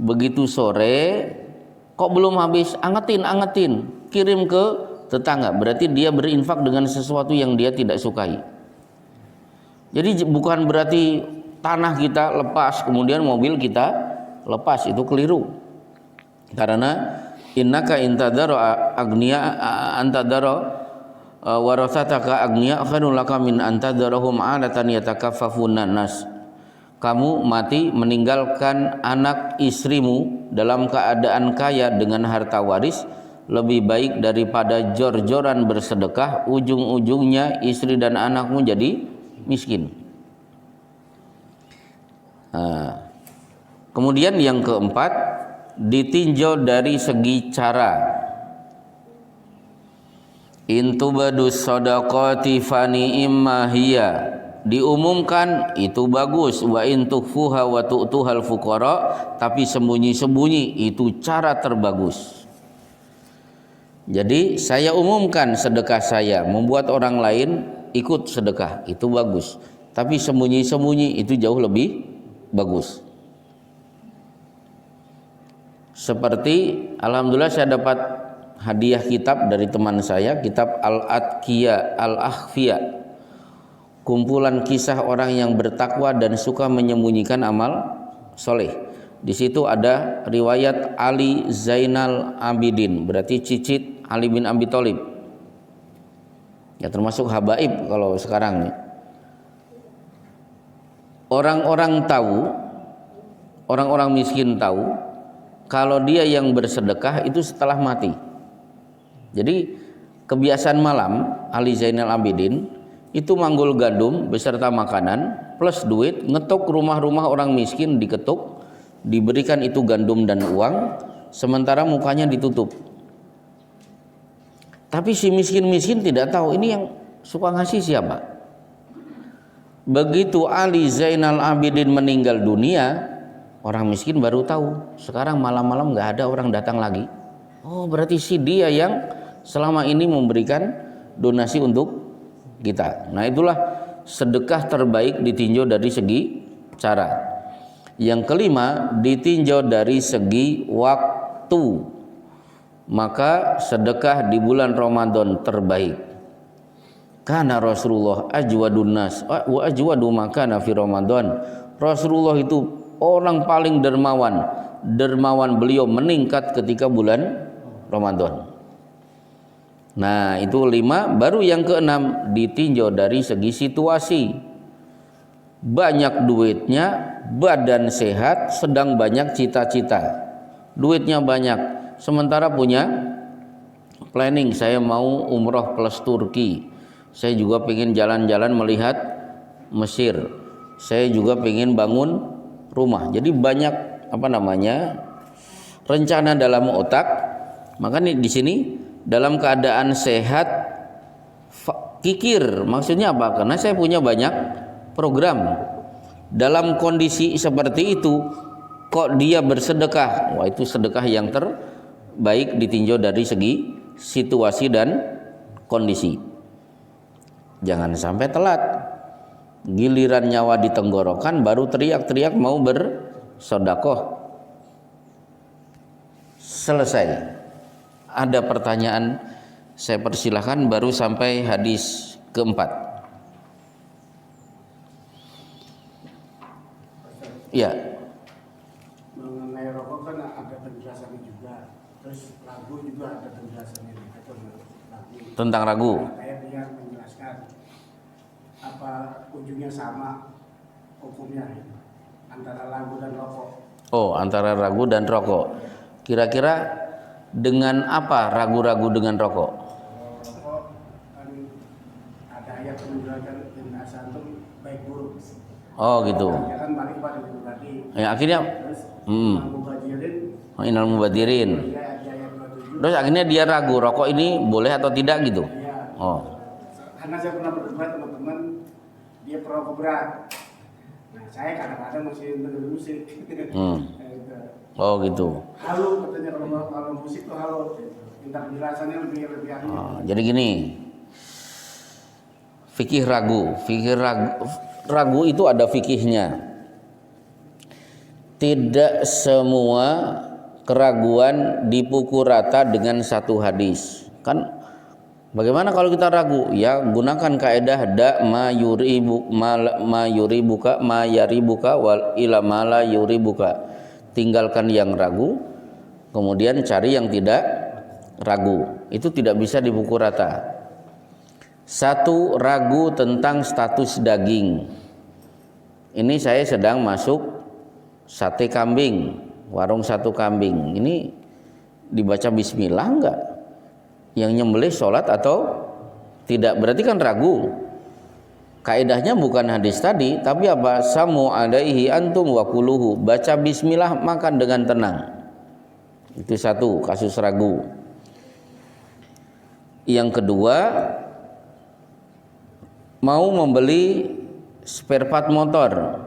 begitu sore kok belum habis, angetin, kirim ke tetangga. Berarti dia berinfak dengan sesuatu yang dia tidak sukai. Jadi bukan berarti tanah kita lepas kemudian mobil kita lepas, itu keliru. Karena innaka intadaro agniya antadaro warasataka agniya khairul laka min antadarahum alatan yatakaffafunan nas. Kamu mati meninggalkan anak istrimu dalam keadaan kaya dengan harta waris lebih baik daripada jor-joran bersedekah, ujung-ujungnya istri dan anakmu jadi miskin. Kemudian yang keempat, ditinjau dari segi cara. Intubadus shadaqati fani imma hiya, diumumkan itu bagus, wa intukhfuha wa tu'tuhal fuqara, tapi sembunyi-sembunyi itu cara terbagus. Jadi saya umumkan sedekah saya, membuat orang lain ikut sedekah, itu bagus. Tapi sembunyi-sembunyi itu jauh lebih bagus. Seperti alhamdulillah saya dapat hadiah kitab dari teman saya, kitab Al-Atqiya Al-Akhfiya, kumpulan kisah orang yang bertakwa dan suka menyembunyikan amal soleh. Di situ ada riwayat Ali Zainal Abidin, berarti cicit Ali bin Abi Thalib. Ya termasuk habaib kalau sekarang. Orang-orang tahu, orang-orang miskin tahu kalau dia yang bersedekah itu setelah mati. Jadi kebiasaan malam Ali Zainal Abidin itu manggul gandum beserta makanan plus duit, ngetuk rumah-rumah orang miskin, diketuk, diberikan itu gandum dan uang, sementara mukanya ditutup. Tapi si miskin-miskin tidak tahu ini yang suka ngasih siapa. Begitu Ali Zainal Abidin meninggal dunia, orang miskin baru tahu. Sekarang malam-malam nggak ada orang datang lagi. Oh berarti si dia yang selama ini memberikan donasi untuk kita. Nah itulah sedekah terbaik ditinjau dari segi cara. Yang kelima, ditinjau dari segi waktu. Maka sedekah di bulan Ramadan terbaik. Karena Rasulullah ajwadun nas wa ajwadu makana fi Ramadan. Rasulullah itu orang paling dermawan. Dermawan beliau meningkat ketika bulan Ramadan. Nah itu 5. Baru yang keenam, ditinjau dari segi situasi. Banyak duitnya, badan sehat, sedang banyak cita-cita. Duitnya banyak, sementara punya planning, saya mau umroh plus Turki, saya juga pengen jalan-jalan melihat Mesir, saya juga pengen bangun rumah. Jadi banyak rencana dalam otak. Maka di sini dalam keadaan sehat, kikir, maksudnya apa? Karena saya punya banyak program. Dalam kondisi seperti itu kok dia bersedekah, wah itu sedekah yang terbaik ditinjau dari segi situasi dan kondisi. Jangan sampai telat. giliran nyawa di tenggorokan baru teriak-teriak mau bersodakoh. Selesai. Ada pertanyaan, saya persilahkan, baru sampai hadis keempat. Ya. Mengenai rokok kan ada penjelasannya juga, terus lagu juga ada penjelasannya juga lagu. Tentang ragu. Kayak dia menjelaskan apa ujungnya sama hukumnya antara lagu dan rokok. Oh, antara ragu dan rokok. Kira-kira dengan apa ragu-ragu dengan rokok? Rokok kan ada ayat menjelaskan inna santum baik buruk. Oh gitu. Dia kan balik pada itu tadi. Ya, akhirnya Terus mubajirin innal mubadirin. dia di ayat 27. Terus akhirnya dia ragu rokok ini boleh atau tidak gitu. Iya. Oh. Karena saya pernah berdebat teman-teman, dia perokok berat. Nah, saya kadang-kadang masih dengar musik. Gitu. Oh gitu. Halo katanya, kalau musik tuh halo. Minta penjelasannya lebih ahli. Oh, jadi gini. Fikih ragu itu ada fikihnya. Tidak semua keraguan dipukul rata dengan satu hadis. Kan bagaimana kalau kita ragu? Ya gunakan kaidah da ma yuribuka ma yaribuka wal ila ma la yuribuka. Tinggalkan yang ragu, kemudian cari yang tidak ragu. Itu tidak bisa dipukul rata. Satu, ragu tentang status daging. Ini saya sedang masuk sate kambing, warung satu kambing. Ini dibaca bismillah enggak? Yang nyembelih sholat atau tidak? Berarti kan ragu. Kaidahnya bukan hadis tadi, tapi apa? Samu alaihi antum wa kuluhu. Baca bismillah, makan dengan tenang. Itu satu, kasus ragu. Yang kedua, mau membeli spare part motor.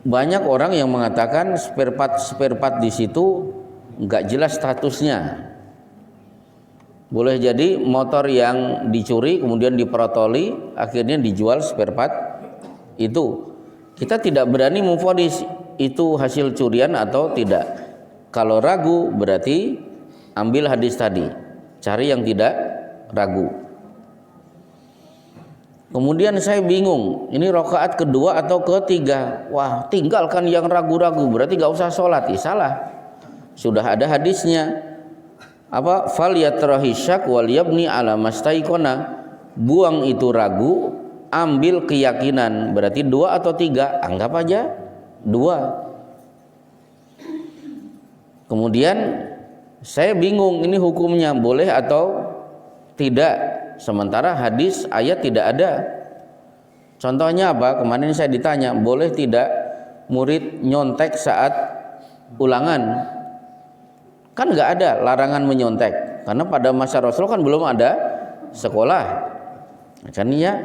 Banyak orang yang mengatakan spare part di situ nggak jelas statusnya. Boleh jadi motor yang dicuri kemudian diprotoli, akhirnya dijual spare part itu. Kita tidak berani memvonis itu hasil curian atau tidak. Kalau ragu berarti ambil hadis tadi, cari yang tidak ragu. Kemudian saya bingung, ini rakaat kedua atau ketiga? Wah, tinggalkan yang ragu-ragu, berarti gak usah sholat. Salah, sudah ada hadisnya. Apa? Fal yatrahi syak wal yabni ala mastaikona. Buang itu ragu, ambil keyakinan. Berarti dua atau tiga? Anggap aja dua. Kemudian saya bingung, ini hukumnya boleh atau tidak? Sementara hadis ayat tidak ada. Contohnya apa? Kemarin saya ditanya, boleh tidak murid nyontek saat ulangan? Kan nggak ada larangan menyontek, karena pada masa Rasul kan belum ada sekolah. Kan ya,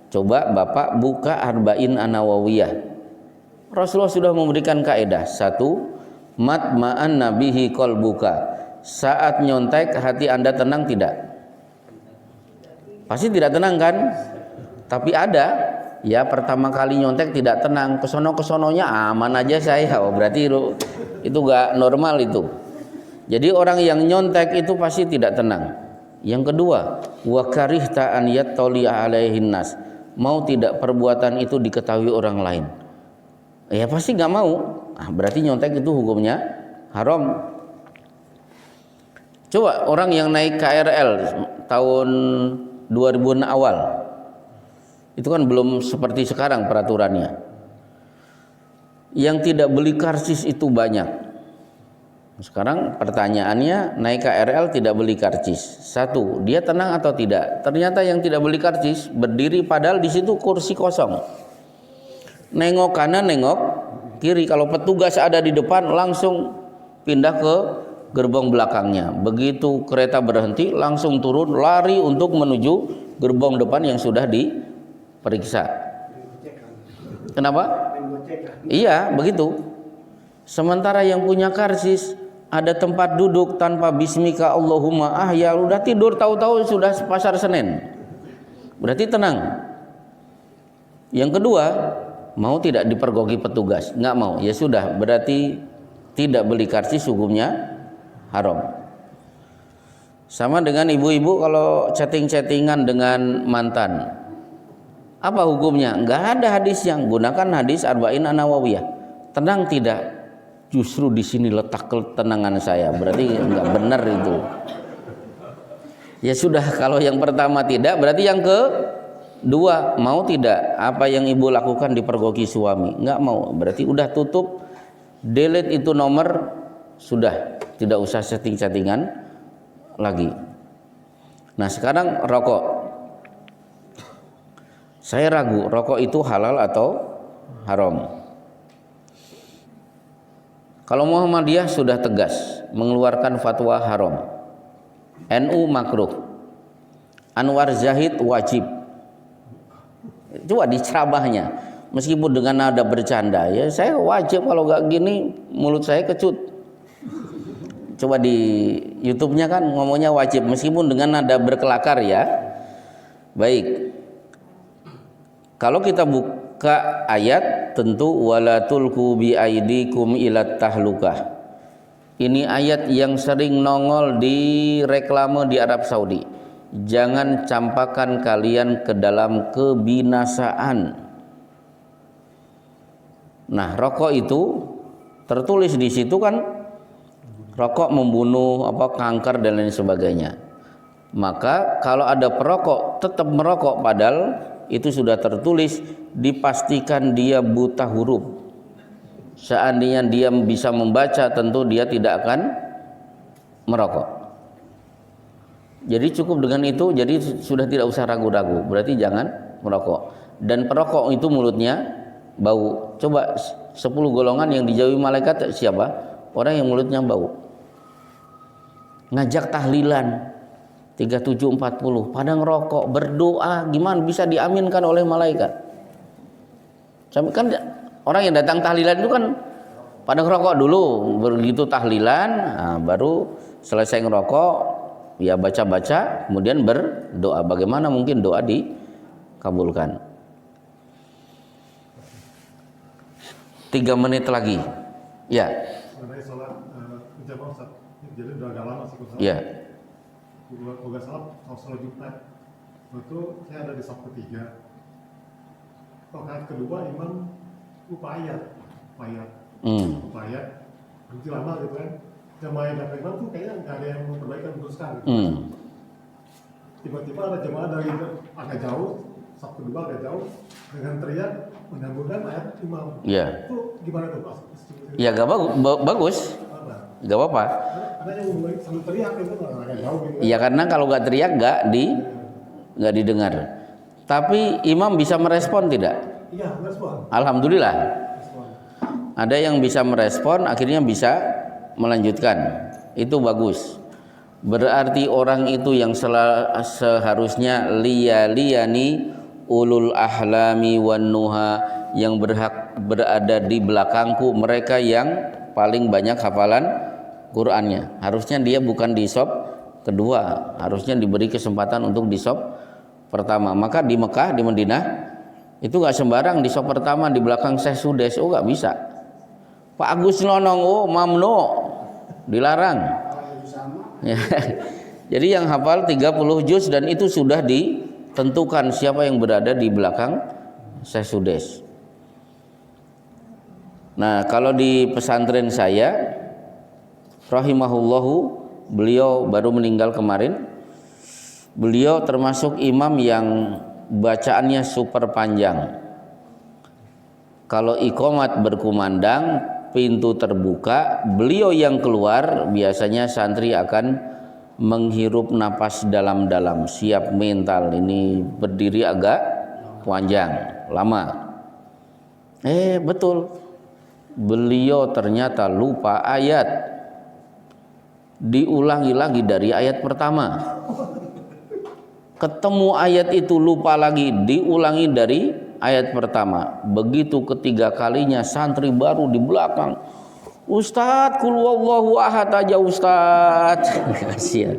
coba Bapak buka Arba'in An-Nawawiyah. Rasulullah sudah memberikan kaidah. Satu, matma'an nabihi qalbuka. Saat nyontek hati Anda tenang tidak? Pasti tidak tenang kan? Tapi ada ya, pertama kali nyontek tidak tenang, kesono-kesononya aman aja saya. Oh, berarti itu gak normal itu. Jadi orang yang nyontek itu pasti tidak tenang. Yang kedua, wa karihta an yattali alaihin nas. Mau tidak perbuatan itu diketahui orang lain? Ya pasti gak mau. Berarti nyontek itu hukumnya haram. Coba orang yang naik KRL tahun 2000-an awal, itu kan belum seperti sekarang peraturannya. Yang tidak beli karcis itu banyak. Sekarang pertanyaannya, naik KRL tidak beli karcis. Satu, dia tenang atau tidak? Ternyata yang tidak beli karcis berdiri padahal di situ kursi kosong. Nengok kanan, nengok kiri. Kalau petugas ada di depan langsung pindah ke gerbong belakangnya. Begitu kereta berhenti langsung turun, lari untuk menuju gerbong depan yang sudah diperiksa. Kenapa? Iya, begitu. Sementara yang punya karcis ada tempat duduk tanpa bismika Allahumma ya udah tidur, tahu-tahu sudah pasar Senen. Berarti tenang. Yang kedua, mau tidak dipergoki petugas? Nggak mau. Ya sudah, berarti tidak beli karcis hukumnya haram. Sama dengan ibu-ibu kalau chatting-chattingan dengan mantan. Apa hukumnya? Nggak ada hadis yang gunakan hadis Arba'in An-Nawawiyah. Tenang tidak? Justru di sini letak ketenangan saya. Berarti nggak benar itu. Ya sudah, kalau yang pertama tidak, berarti yang kedua mau tidak? Apa yang ibu lakukan dipergoki suami? Nggak mau. Berarti udah tutup, delete itu nomor, sudah tidak usah setting-settingan lagi. Nah sekarang rokok. Saya ragu rokok itu halal atau haram. Kalau Muhammadiyah sudah tegas mengeluarkan fatwa haram, NU makruh, Anwar Zahid wajib. Coba dicerabahnya, meskipun dengan nada bercanda, ya saya wajib, kalau gak gini mulut saya kecut. Coba di YouTube-nya kan ngomongnya wajib, meskipun dengan nada berkelakar ya. Baik, kalau kita buka ayat, tentu wala tulqu bi aidikum ilat tahlukah. Ini ayat yang sering nongol di reklame di Arab Saudi. Jangan campakkan kalian ke dalam kebinasaan. Nah, rokok itu tertulis di situ kan, rokok membunuh kanker dan lain sebagainya. Maka kalau ada perokok tetap merokok, padahal itu sudah tertulis, dipastikan dia buta huruf. Seandainya dia bisa membaca, tentu dia tidak akan merokok. Jadi cukup dengan itu, jadi sudah tidak usah ragu-ragu, berarti jangan merokok. Dan perokok itu mulutnya bau. Coba 10 golongan yang dijauhi malaikat siapa? Orang yang mulutnya bau. Ngajak tahlilan 3740 pada ngerokok, berdoa, gimana bisa diaminkan oleh malaikat? Sampai kan orang yang datang tahlilan itu kan pada ngerokok dulu, begitu tahlilan, nah, baru selesai ngerokok ya baca-baca, kemudian berdoa. Bagaimana mungkin doa dikabulkan? 3 menit lagi. Ya. Mengenai sholat berjamaah Ustaz, jadi udah agak lama sih Ustaz. Ya. Kalau nggak salah, kalau sholat Jumat itu saya ada di saf ketiga. Rakaat kedua imam lupa ayat, lupa ayat, berhenti lama gitu kan. Jamaah yang datang imam tuh kayaknya nggak ada yang memperbaiki, meneruskan gitu. Tiba-tiba ada jamaah dari agak jauh, saf kedua agak jauh, dengan teriak menyambungkan ayat imam. Ya. Itu gimana tuh Pak? Ya gak bagus. Gak apa-apa. Ada yang mulai sambil teriak itu agak jauh gitu. Ya karena kalau gak teriak gak didengar. Tapi imam bisa merespon tidak? Iya, merespon. Alhamdulillah. Ada yang bisa merespon, akhirnya bisa melanjutkan. Itu bagus. Berarti orang itu yang seharusnya liyani ulul ahlami wan nuha, yang berhak berada di belakangku, mereka yang paling banyak hafalan Qur'annya. Harusnya dia bukan di sop kedua, harusnya diberi kesempatan untuk di sop pertama. Maka di Mekah, di Madinah itu gak sembarang di sop pertama di belakang Syekh Sudes. Oh gak bisa. Pak Agus Nonong, oh mamno, dilarang. Ya. Jadi yang hafal 30 juz, dan itu sudah ditentukan siapa yang berada di belakang Syekh Sudes. Nah, kalau di pesantren saya rahimahullahu, beliau baru meninggal kemarin. Beliau termasuk imam yang bacaannya super panjang. Kalau iqomat berkumandang, pintu terbuka, beliau yang keluar, biasanya santri akan menghirup napas dalam-dalam, siap mental. Ini berdiri agak panjang, lama. Betul, beliau ternyata lupa ayat, diulangi lagi dari ayat pertama. Ketemu ayat itu lupa lagi, diulangi dari ayat pertama. Begitu ketiga kalinya, santri baru di belakang, Ustadz, kul wallahu ahad aja Ustadz. Kasihan.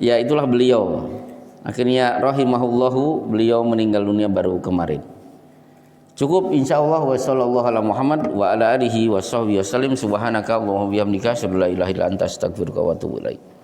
Ya itulah beliau. Akhirnya rahimahullahu, beliau meninggal dunia baru kemarin. Cukup insyaallah. Wa sallallahu ala Muhammad wa ala alihi wa sahbihi wasallim. Subhanaka Allahumma bihamdika asyhadu an la ilaha illa anta astaghfiruka wa atubu ilaik.